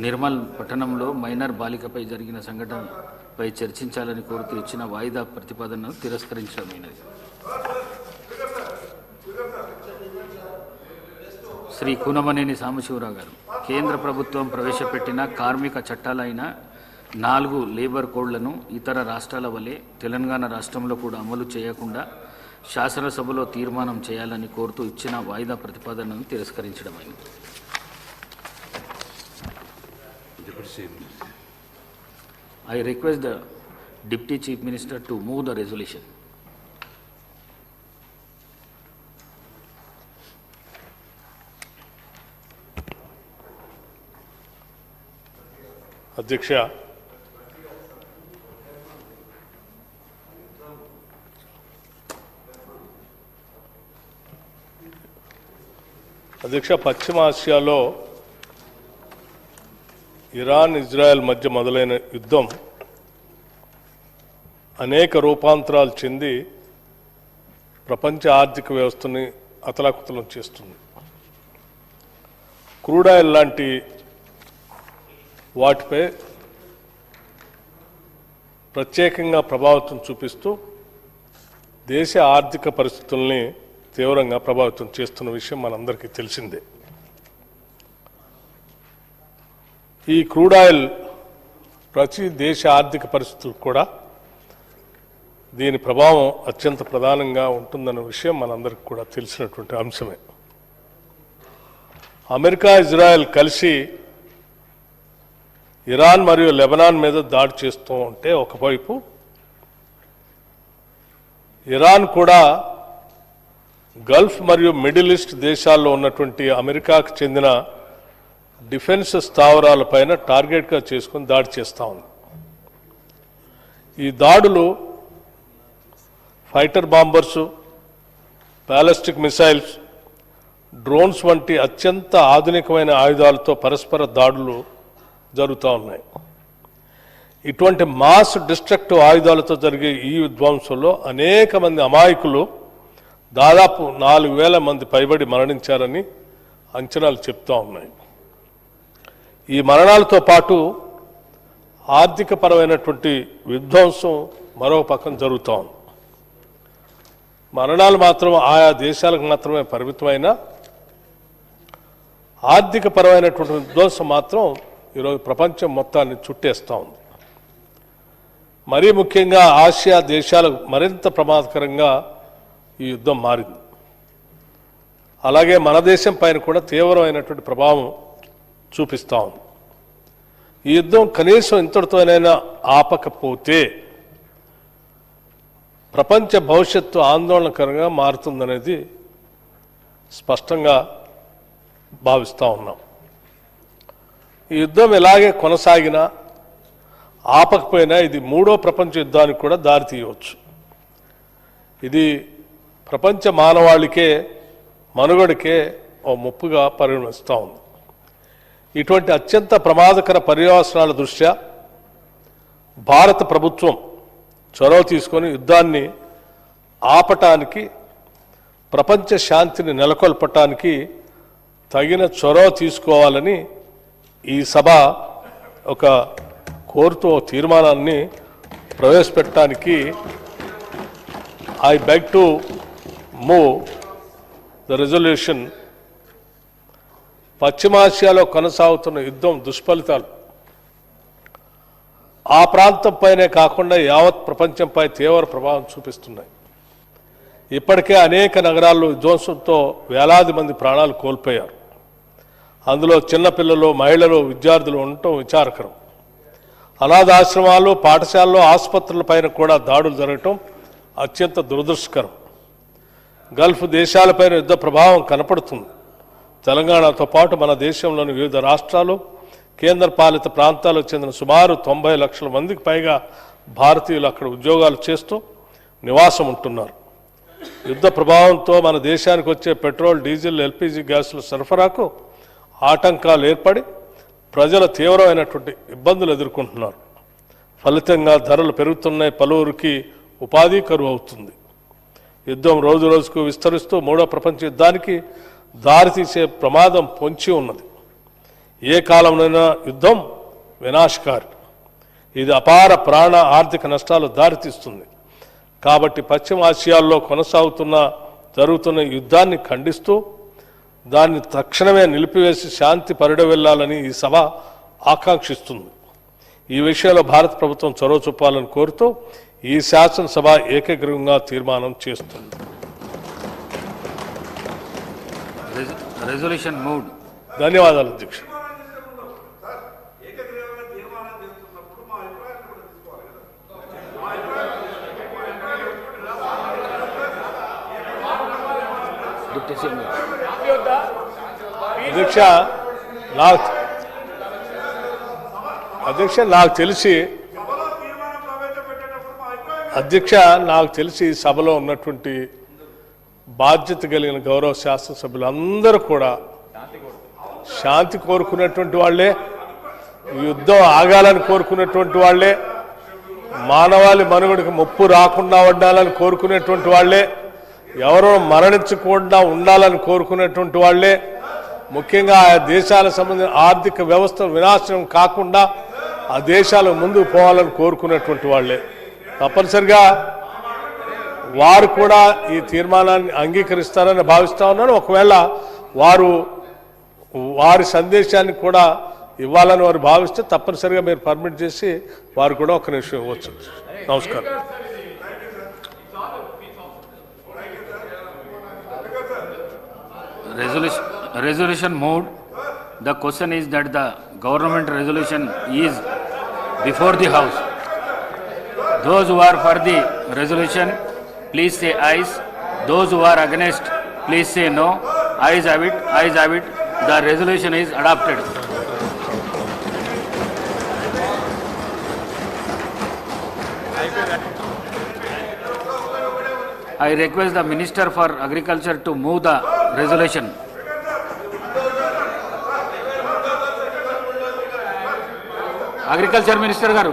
నిర్మల్ పట్టణంలో మైనర్ బాలికపై జరిగిన సంఘటనపై చర్చించాలని కోరుతూ ఇచ్చిన వాయిదా ప్రతిపాదనను తిరస్కరించడమైనది. శ్రీ కూనమనేని సాంబశివరావు గారు, కేంద్ర ప్రభుత్వం ప్రవేశపెట్టిన కార్మిక చట్టాలైన 4 లేబర్ కోడ్లను ఇతర రాష్ట్రాల వలె తెలంగాణ రాష్ట్రంలో కూడా అమలు చేయకుండా శాసనసభలో తీర్మానం చేయాలని కోరుతూ ఇచ్చిన వాయిదా ప్రతిపాదనను తిరస్కరించడమైనది. I request the Deputy Chief Minister to move the resolution. అధ్యక్ష, పశ్చిమ ఆసియాలో ఇరాన్ ఇజ్రాయెల్ మధ్య మొదలైన యుద్ధం అనేక రూపాంతరాలు చెంది ప్రపంచ ఆర్థిక వ్యవస్థని అతలాకుతలం చేస్తుంది. క్రూడ్ ఆయిల్ లాంటి వాటిపై ప్రత్యేకంగా ప్రభావితం చూపిస్తూ దేశ ఆర్థిక పరిస్థితుల్ని తీవ్రంగా ప్రభావితం చేస్తున్న విషయం మనందరికీ తెలిసిందే. ఈ క్రూడ్ ఆయిల్ ప్రతి దేశ ఆర్థిక పరిస్థితులకు కూడా దీని ప్రభావం అత్యంత ప్రధానంగా ఉంటుందన్న విషయం మనందరికీ కూడా తెలిసినటువంటి అంశమే. అమెరికా ఇజ్రాయెల్ కలిసి ఇరాన్ మరియు లెబనాన్ మీద దాడి చేస్తూ ఉంటే ఒకవైపు ఇరాన్ కూడా గల్ఫ్ మరియు మిడిల్ ఈస్ట్ దేశాల్లో ఉన్నటువంటి అమెరికాకు చెందిన డిఫెన్స్ స్థావరాలపైన టార్గెట్గా చేసుకుని దాడి చేస్తూ ఉంది. ఈ దాడులు ఫైటర్ బాంబర్సు, బ్యాలిస్టిక్ మిసైల్స్, డ్రోన్స్ వంటి అత్యంత ఆధునికమైన ఆయుధాలతో పరస్పర దాడులు జరుగుతూ ఉన్నాయి. ఇటువంటి మాస్ డిస్ట్రక్టివ్ ఆయుధాలతో జరిగే ఈ విధ్వంసంలో అనేక మంది అమాయకులు, దాదాపు 4,000 మంది పైబడి మరణించారని అంచనాలు చెప్తూ ఉన్నాయి. ఈ మరణాలతో పాటు ఆర్థికపరమైనటువంటి విధ్వంసం మరో పక్కన జరుగుతూ ఉంది. మరణాలు మాత్రం ఆయా దేశాలకు మాత్రమే పరిమితమైన ఆర్థికపరమైనటువంటి విధ్వంసం మాత్రం ఈరోజు ప్రపంచం మొత్తాన్ని చుట్టేస్తూ ఉంది. మరీ ముఖ్యంగా ఆసియా దేశాలకు మరింత ప్రమాదకరంగా ఈ యుద్ధం మారింది. అలాగే మన దేశం పైన కూడా తీవ్రమైనటువంటి ప్రభావం చూపిస్తూ ఉంది. ఈ యుద్ధం కనీసం ఇంతటితోనైనా ఆపకపోతే ప్రపంచ భవిష్యత్తు ఆందోళనకరంగా మారుతుందనేది స్పష్టంగా భావిస్తూ ఉన్నాం. ఈ యుద్ధం ఎలాగే కొనసాగినా ఆపకపోయినా ఇది 3వ ప్రపంచ యుద్ధానికి కూడా దారితీయవచ్చు. ఇది ప్రపంచ మానవాళికే, మనుగడకే ఓ ముప్పుగా పరిగణిస్తూ ఉంది. ఇటువంటి అత్యంత ప్రమాదకర పర్యవసనాల దృష్ట్యా భారత ప్రభుత్వం చొరవ తీసుకొని యుద్ధాన్ని ఆపటానికి, ప్రపంచ శాంతిని నెలకొల్పటానికి తగిన చొరవ తీసుకోవాలని ఈ సభ ఒక కోరుతూ తీర్మానాన్ని ప్రవేశపెట్టడానికి I beg to move the resolution. పశ్చిమాసియాలో కొనసాగుతున్న యుద్ధం దుష్ఫలితాలు ఆ ప్రాంతంపైనే కాకుండా యావత్ ప్రపంచంపై తీవ్ర ప్రభావం చూపిస్తున్నాయి. ఇప్పటికే అనేక నగరాల్లో విధ్వంసంతో వేలాది మంది ప్రాణాలు కోల్పోయారు. అందులో చిన్నపిల్లలు, మహిళలు, విద్యార్థులు ఉండటం విచారకరం. అనాథాశ్రమాలు, పాఠశాలలు, ఆసుపత్రులపైన కూడా దాడులు జరగటం అత్యంత దురదృష్టకరం. గల్ఫ్ దేశాలపైన యుద్ధ ప్రభావం కనపడుతుంది. తెలంగాణతో పాటు మన దేశంలోని వివిధ రాష్ట్రాలు, కేంద్ర పాలిత ప్రాంతాలకు చెందిన సుమారు 90 లక్షల మందికి పైగా భారతీయులు అక్కడ ఉద్యోగాలు చేస్తూ నివాసం ఉంటున్నారు. యుద్ధ ప్రభావంతో మన దేశానికి వచ్చే పెట్రోల్, డీజిల్, ఎల్పీజీ గ్యాసుల సరఫరాకు ఆటంకాలు ఏర్పడి ప్రజలు తీవ్రమైనటువంటి ఇబ్బందులు ఎదుర్కొంటున్నారు. ఫలితంగా ధరలు పెరుగుతున్నాయి, పలువురికి ఉపాధి కరువు అవుతుంది. యుద్ధం రోజు రోజుకు విస్తరిస్తూ 3వ ప్రపంచ యుద్ధానికి దారితీసే ప్రమాదం పొంచి ఉన్నది. ఏ కాలంలోనైనా యుద్ధం వినాశకారి. ఇది అపార ప్రాణ ఆర్థిక నష్టాలు దారితీస్తుంది. కాబట్టి పశ్చిమ ఆసియాల్లో జరుగుతున్న యుద్ధాన్ని ఖండిస్తూ దాన్ని తక్షణమే నిలిపివేసి శాంతి పరిడవెళ్లాలని ఈ సభ ఆకాంక్షిస్తుంది. ఈ విషయంలో భారత ప్రభుత్వం చొరవ చూపాలని కోరుతూ ఈ శాసనసభ ఏకగ్రీవంగా తీర్మానం చేస్తుంది. Resolution mood. ధన్యవాదాలు అధ్యక్ష. నాకు తెలిసి సభలో ఉన్నటువంటి బాధ్యత కలిగిన గౌరవ శాసనసభ్యులందరూ కూడా శాంతి కోరుకున్నటువంటి వాళ్లే, యుద్ధం ఆగాలని కోరుకున్నటువంటి వాళ్లే, మానవాళి మనుగడకు ముప్పు రాకుండా ఉండాలని కోరుకునేటువంటి వాళ్లే, ఎవరో మరణించకుండా ఉండాలని కోరుకునేటువంటి వాళ్లే, ముఖ్యంగా ఆ దేశాలకు సంబంధించిన ఆర్థిక వ్యవస్థ వినాశనం కాకుండా ఆ దేశాలు ముందుకు పోవాలని కోరుకునేటువంటి వాళ్లే. తప్పనిసరిగా వారు కూడా ఈ తీర్మానాన్ని అంగీకరిస్తారని భావిస్తా ఉన్నాను. ఒకవేళ వారి సందేశాన్ని కూడా ఇవ్వాలని వారు భావిస్తే తప్పనిసరిగా మీరు పర్మిట్ చేసి వారు కూడా ఒక నిమిషం ఇవ్వచ్చు. నమస్కారం. Resolution moved. The question is that the government resolution is before the house. Those who are for the resolution, please say ayes. Those who are against, please say no. Ayes have it. Ayes have it. The resolution is adopted. I request the Minister for Agriculture to move the resolution. Agriculture Minister garu.